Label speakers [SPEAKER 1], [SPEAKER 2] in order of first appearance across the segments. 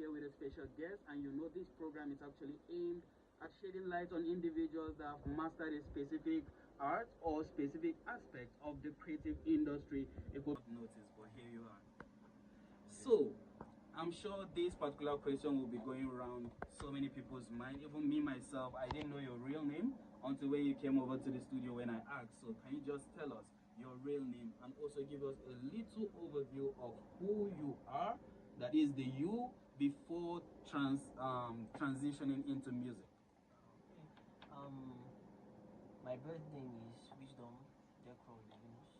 [SPEAKER 1] here with a special guest, and you know this program is actually aimed at shedding light on individuals that have mastered a specific art or specific aspect of the creative industry. It could notice, but here you are. So, I'm sure this particular question will be going around so many people's mind. Even me myself, I didn't know your real name until when you came over to the studio when I asked. So, can you just tell us your real name and also give us a little overview of who you are? That is the you before transitioning into music.
[SPEAKER 2] Okay. My birth name is Wisdom Dekro Levinus.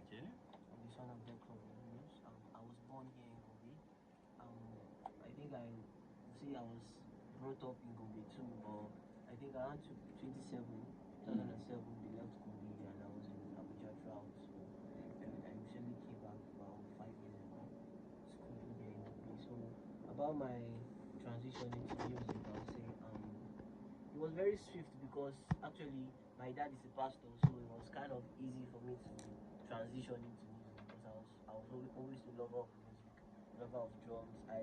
[SPEAKER 1] Okay.
[SPEAKER 2] I'm the son of Dekro Levinus. I was born here in Gombe. I think I see I was brought up in Gombe too, but I think around 2007, we left Gombe and I was in Abuja throughout. So I recently came back about 5 years ago, schooling here in Gombe. So about my transition into music, I would say it was very swift because actually my dad is a pastor, so it was kind of easy for me to transition into music because I was always a lover of music, lover of drums. I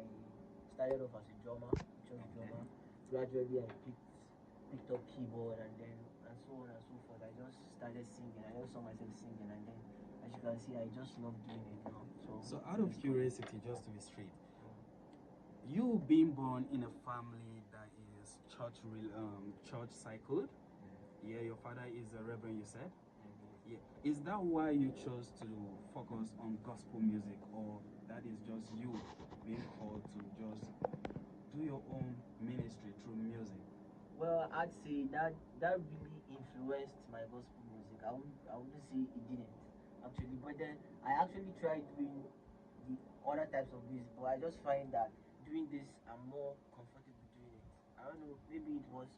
[SPEAKER 2] started off as a drummer, church drummer. Gradually, I picked up keyboard and so on and so forth. I just started singing. I just saw myself singing, and then as you can see, I just love doing it now.
[SPEAKER 1] So out of curiosity, just to be straight, you being born in a family that is church cycled, yeah, your father is a reverend, you said. Yeah. Is that why you chose to focus on gospel music, or that is just you being called to just do your own ministry through music?
[SPEAKER 2] Well, I'd say that really influenced my gospel music. I wouldn't say it didn't actually, but then I actually tried doing the other types of music, but I just find that doing this I'm more comfortable doing it. I don't know, maybe it was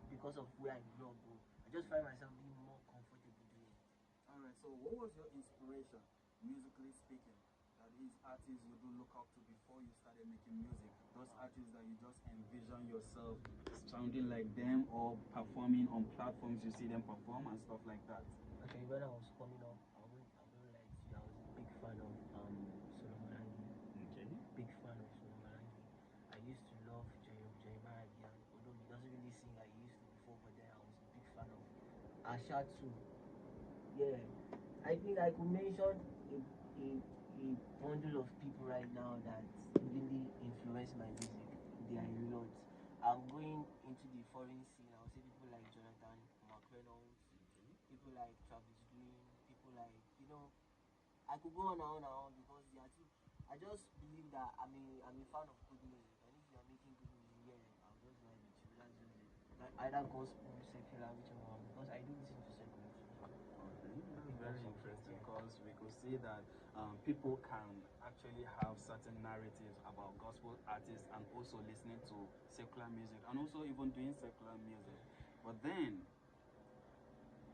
[SPEAKER 2] because of where I grew up, but I just find myself being more comfortable doing it.
[SPEAKER 1] Alright, so what was your inspiration, musically speaking? That is artists you do look up to before you started making music. Those artists that you just envision yourself sounding like them or performing on platforms you see them perform and stuff like that.
[SPEAKER 2] Okay, when I was coming up, I wouldn't lie to you, I was a big fan of Solomon Angie.
[SPEAKER 1] Okay.
[SPEAKER 2] Big fan of Solomon Angie. I used to love Jeremiah Gian, although he doesn't really sing like he used to before, but then I was a big fan of Asha too. Yeah, I think I could mention a bundle of people right now that really influence my music. There are a lot. I'm going into the foreign scene. I would say people like Jonathan McReynolds, people like Travis Green, people like I could go on and on because they are too. I just believe that I'm a fan of good music, and if you are making good music, yeah, I'll just vibe with you. That's just it. Like either gospel, secular, whichever one, because I do listen to secular too.
[SPEAKER 1] That's very interesting because we could see that people can actually have certain narratives about gospel artists and also listening to secular music and also even doing secular music. But then,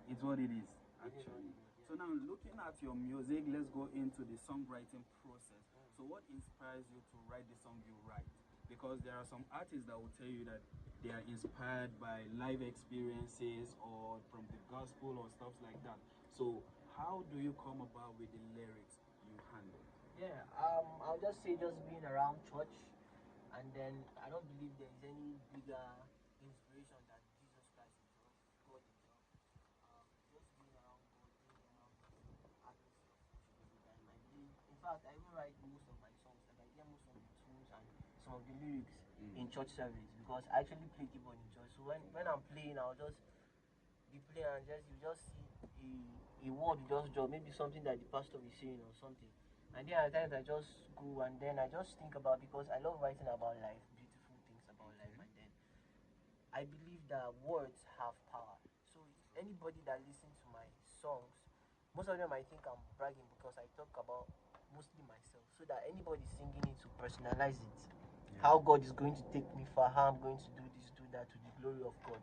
[SPEAKER 1] it's what it is, actually. So now looking at your music, let's go into the songwriting process. So what inspires you to write the song you write? Because there are some artists that will tell you that they are inspired by live experiences or from the gospel or stuff like that. So how do you come about with the lyrics you handle?
[SPEAKER 2] Yeah, I'll just say just being around church, and then I don't believe there is any bigger inspiration than Jesus Christ himself, God himself. Just being around God, being around atmosphere of worship every time. I believe, in fact, I even write most of my songs, like I get most of the tunes and some of the lyrics in church service because I actually play keyboard in church. So when I'm playing, I'll just be playing and you just see a word you just drop, maybe something that the pastor is saying or something. And then at times I just go and then I just think about because I love writing about life, beautiful things about life, and then I believe that words have power. So anybody that listens to my songs, most of them I think I'm bragging because I talk about mostly myself, so that anybody singing it to personalize it, how God is going to take me far, how I'm going to do this, do that to the glory of God.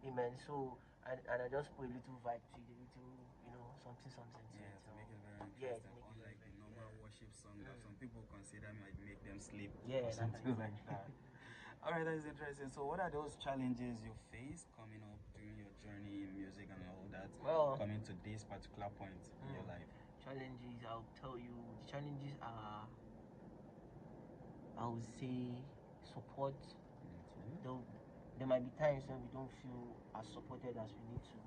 [SPEAKER 2] Amen. So and I just put a little vibe to it, a little, something to
[SPEAKER 1] Yeah,
[SPEAKER 2] it.
[SPEAKER 1] to make it very
[SPEAKER 2] Yeah,
[SPEAKER 1] interesting,
[SPEAKER 2] to make it
[SPEAKER 1] unlike
[SPEAKER 2] very,
[SPEAKER 1] the normal worship song that some people consider might make them sleep
[SPEAKER 2] yeah,
[SPEAKER 1] or something like that. Alright, that is interesting. So what are those challenges you face coming up during your journey in music and all that,
[SPEAKER 2] Well,
[SPEAKER 1] coming to this particular point in your life?
[SPEAKER 2] Challenges, I'll tell you, the challenges are, I would say, support. Though there might be times when we don't feel as supported as we need to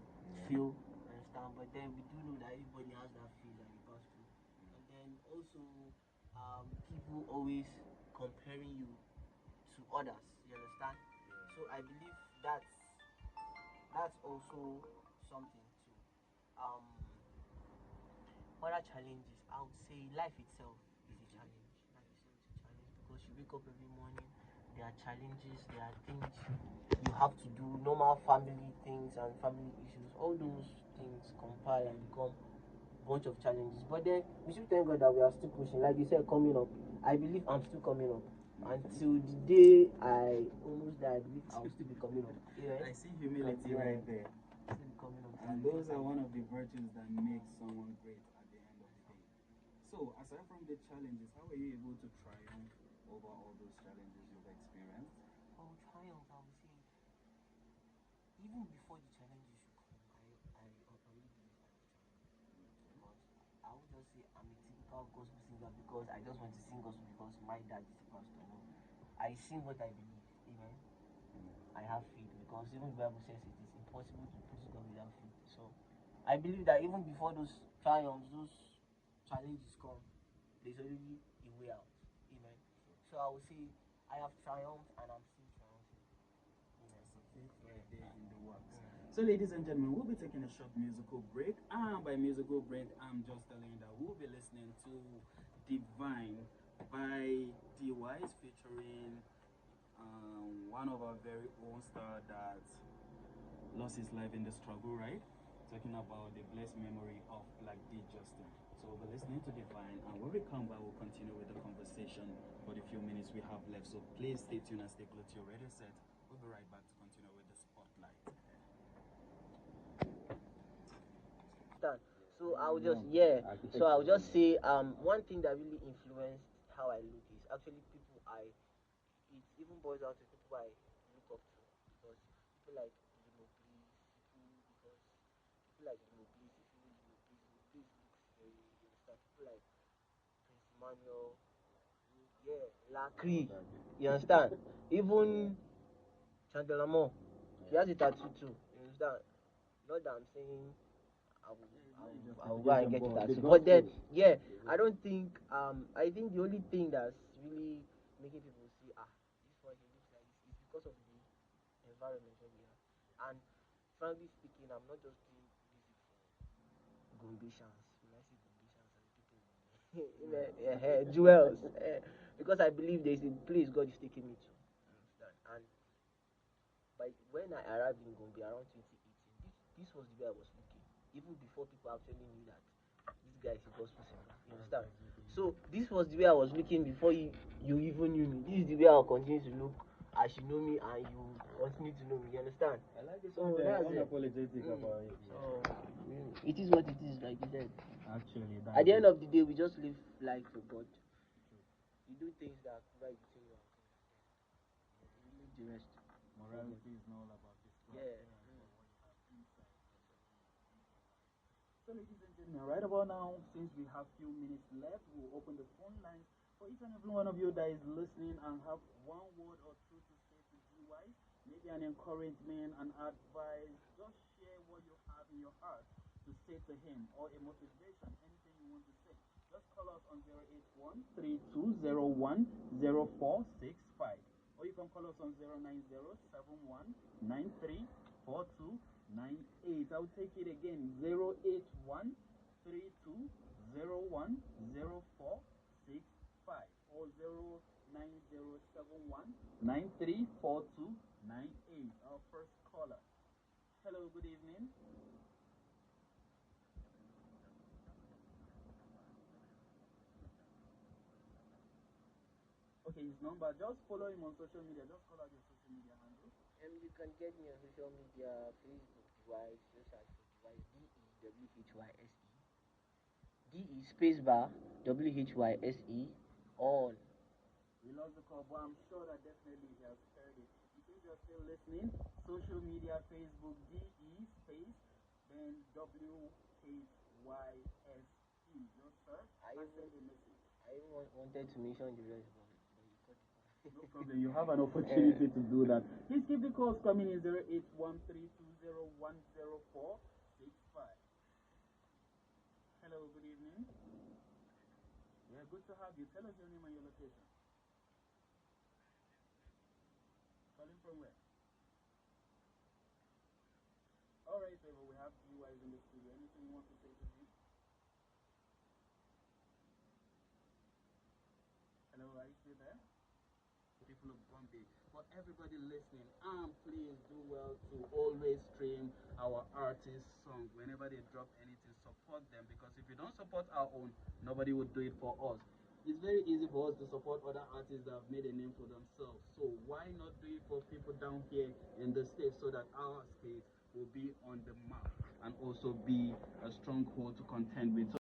[SPEAKER 2] feel, understand? But then we do know that everybody has that phase that they pass through. And then also, people always comparing you to others. You understand? So I believe that's also something too. Um, other challenges, I would say life itself is a challenge. Life itself is a challenge because you wake up every morning. There are challenges. There are things you have to do. Normal family things and family issues. All those things compile and become bunch of challenges. But then we should thank God that we are still pushing. Like you said, coming up. I believe I'm still coming up. Until the day I almost die, I believe I'll still be coming up. Yeah.
[SPEAKER 1] I see humility right there.
[SPEAKER 2] Still be coming up.
[SPEAKER 1] And those are one of the virtues that make someone great at the end of the day. So, aside from the challenges, how were you able to triumph over all those challenges you've experienced?
[SPEAKER 2] Oh, triumph, I would say. Even before the challenges should come, I already believe I will triumph. Because I would just say I'm a typical gospel singer because I just want to sing gospel because my dad is a pastor. No, I sing what I believe. Amen. I have faith because even the Bible says it is impossible to please God without faith. So I believe that even before those triumphs, those challenges come, there's already a way out. Amen. So I would say I have triumphed and I'm still triumphing. Amen.
[SPEAKER 1] Right there in the works. So, ladies and gentlemen, we'll be taking a short musical break. And by musical break, I'm just telling you that we'll be listening to Divine by Dewhyse featuring one of our very own star that lost his life in the struggle, right? Talking about the blessed memory of Black D. Justin. So we'll be listening to Divine, and when we come back, we'll continue with the conversation for the few minutes we have left. So please stay tuned and stay close to your radio set. We'll be right back to continue with the spotlight.
[SPEAKER 2] So I would just So I would just say one thing that really influenced how I look is actually people I it even boils down to people I look up to because people like Limo Bliss, people like Limo Bliss, if you know Limo Bliss, Limo Bliss looks very you understand people like Prince Emmanuel, yeah, Lacri, you understand? Even Chandler Moore, he has a tattoo too, you understand? Not that I'm saying I will go and get it tattoo. But then, yeah, I don't think. I think the only thing that's really making people see this one he looks like this is because of the environment where we are. And frankly speaking, I'm not just doing music for Gombesians. When I say Gombesians, and people, jewels, because I believe there's a place God is taking me to. Understand? And by when I arrived in Gombe around 2018, this was the way I was looking. Even before people actually knew that this guy is a gospel singer. You understand? So this was the way I was looking before you even knew me. This is the way I'll continue to look as you know me and you continue to know me. You understand?
[SPEAKER 1] I like it.
[SPEAKER 2] So
[SPEAKER 1] They're
[SPEAKER 2] that's
[SPEAKER 1] unapologetic about it.
[SPEAKER 2] So it is what it is, like you said.
[SPEAKER 1] Actually,
[SPEAKER 2] At the end of the day, we just live life for God. You do things that are right between you and God, and then you leave the rest.
[SPEAKER 1] Morality is not all about this.
[SPEAKER 2] Yeah.
[SPEAKER 1] So, ladies and gentlemen, right about now, since we have few minutes left, we'll open the phone lines for each and every one of you that is listening and have one word or two to say to Dewhyse, maybe an encouragement, an advice. Just share what you have in your heart to say to him, or a motivation, anything you want to say. Just call us on 081-3201-0465, or you can call us on 090-7193-4298. I'll take it again, 081-3201-0465 or 090-7193-4298. Our first caller. Hello, good evening. Okay, his number. Just follow him on social media. Just call out your social media handle.
[SPEAKER 2] You can get me on social media, Facebook, Dewhyse, just search for Dewhyse, Dewhyse, space bar, WHYSE, all.
[SPEAKER 1] We lost the call, but I'm sure that definitely he has heard it. In case you're still listening, social media, Facebook, DE space, then WHYSE. Just search and send a message.
[SPEAKER 2] I even wanted to mention the rest, but you cut it off.
[SPEAKER 1] No problem. You have an opportunity to do that. Please keep the calls coming in 0813201045. Hello, good evening. Yeah, good to have you. Tell us your name and your location. Calling from where? All right, Trevor, we have Dewhyse in the studio. Anything you want to say to me? Hello, are you still there? People of Gombe, for everybody listening, please do well to always stream our artists' song whenever they drop anything. Support them, because if you don't support our own, nobody would do it for us. It's very easy for us to support other artists that have made a name for themselves. So why not do it for people down here in the state, so that our state will be on the map and also be a stronghold to contend with. So